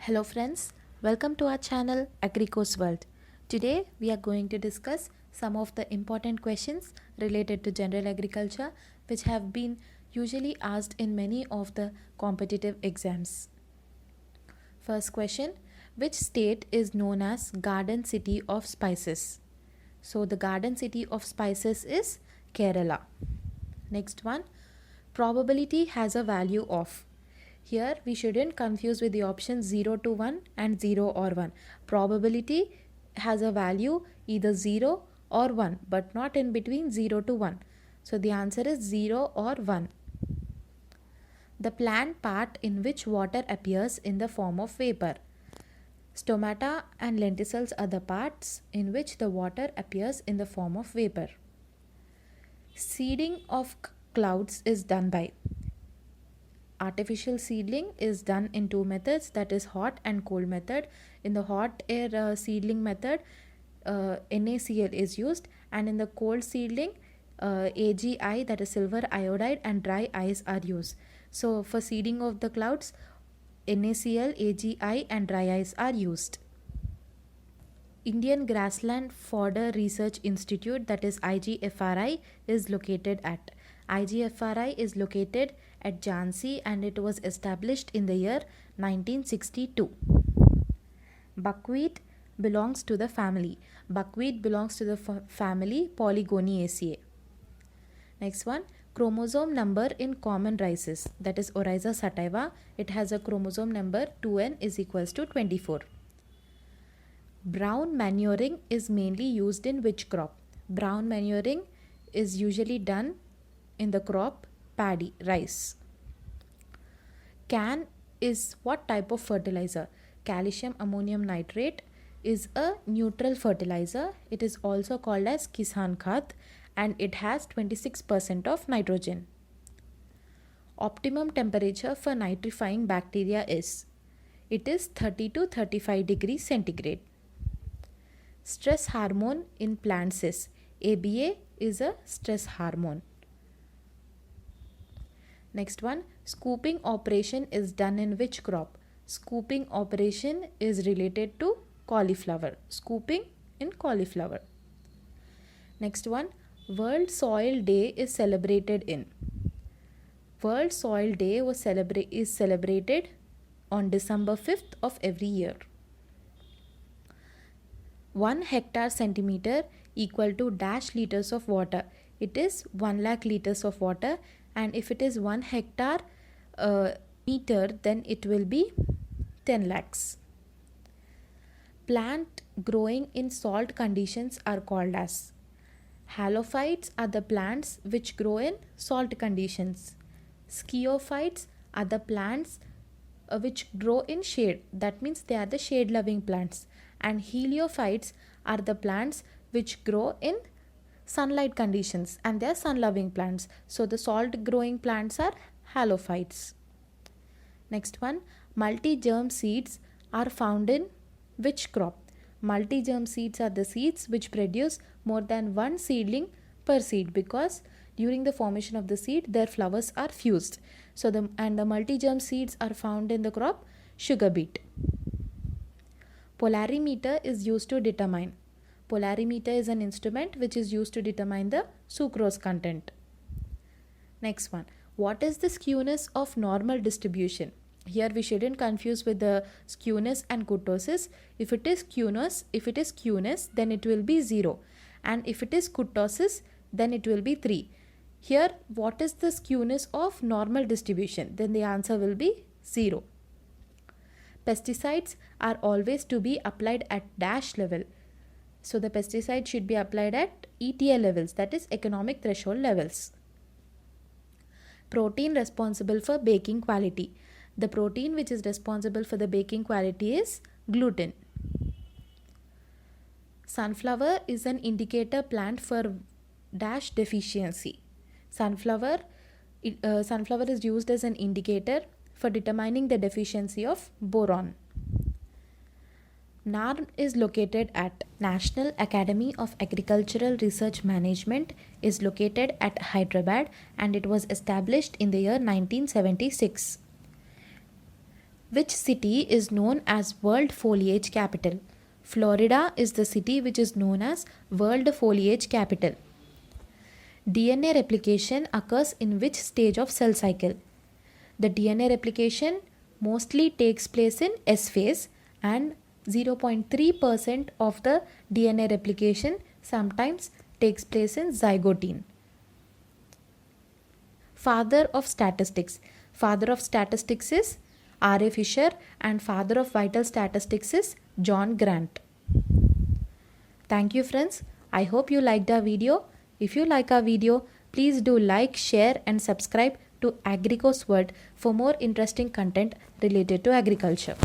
Hello friends, welcome to our channel Agricos World. Today we are going to discuss some of the important questions related to general agriculture which have been usually asked in many of the competitive exams. First question, which state is known as Garden City of Spices? So the Garden City of Spices is Kerala. Next one, probability has a value of. Here we shouldn't confuse with the options 0 to 1 and 0 or 1. Probability has a value either 0 or 1 but not in between 0 to 1. So the answer is 0 or 1. The plant part in which water appears in the form of vapor. Stomata and lenticels are the parts in which the water appears in the form of vapor. Seeding of clouds is done by. Artificial seedling is done in two methods, that is hot and cold method. In the hot air seedling method, NaCl is used, and in the cold seedling, AgI, that is silver iodide, and dry ice are used. So for seeding of the clouds, NaCl, AgI and dry ice are used. Indian Grassland Fodder Research Institute, that is IGFRI, is located at. IGFRI is located at Jhansi and it was established in the year 1962. Buckwheat belongs to the family. Buckwheat belongs to the family Polygoniaceae. Next one, chromosome number in common rices, that is Oryza sativa. It has a chromosome number 2n is equals to 24. Brown manuring is mainly used in which crop? Brown manuring is usually done in the crop paddy, rice. CAN is what type of fertilizer? Calcium ammonium nitrate is a neutral fertilizer. It is also called as Kisan Khat and it has 26% of nitrogen. Optimum temperature for nitrifying bacteria is? It is 30 to 35 degrees centigrade. Stress hormone in plants is? ABA is a stress hormone. Next one, scooping operation is done in which crop? Scooping operation is related to cauliflower. Scooping in cauliflower. Next one, World Soil Day is celebrated in? World Soil Day is celebrated on December 5th of every year. 1 hectare centimeter equal to dash liters of water. It is 1 lakh liters of water, and if it is 1 hectare meter, then it will be 10 lakhs. Plant growing in salt conditions are called as? Halophytes are the plants which grow in salt conditions. Sciophytes are the plants which grow in shade, that means they are the shade loving plants, and heliophytes are the plants which grow in sunlight conditions and they are sun loving plants. So the salt growing plants are halophytes. Next one, multi-germ seeds are found in which crop? Multi-germ seeds are the seeds which produce more than one seedling per seed, because during the formation of the seed their flowers are fused. So the multi-germ seeds are found in the crop sugar beet. Polarimeter is used to determine. Polarimeter is an instrument which is used to determine the sucrose content. Next one, what is the skewness of normal distribution? Here we shouldn't confuse with the skewness and kurtosis. If it is skewness, then it will be 0, and if it is kurtosis, then it will be 3. Here, what is the skewness of normal distribution? Then the answer will be 0. Pesticides are always to be applied at dash level. So the pesticide should be applied at ETL levels, that is economic threshold levels. Protein responsible for baking quality. The protein which is responsible for the baking quality is gluten. Sunflower is an indicator plant for dash deficiency. Sunflower is used as an indicator for determining the deficiency of boron. NARM is located at? National Academy of Agricultural Research Management is located at Hyderabad and it was established in the year 1976. Which city is known as World Foliage Capital? Florida is the city which is known as World Foliage Capital. DNA replication occurs in which stage of cell cycle? The DNA replication mostly takes place in S phase, and 0.3% of the DNA replication sometimes takes place in zygotine. Father of statistics. Father of statistics is R.A. Fisher, and father of vital statistics is John Grant. Thank you friends. I hope you liked our video. If you like our video, please do like, share and subscribe to Agricos World for more interesting content related to agriculture.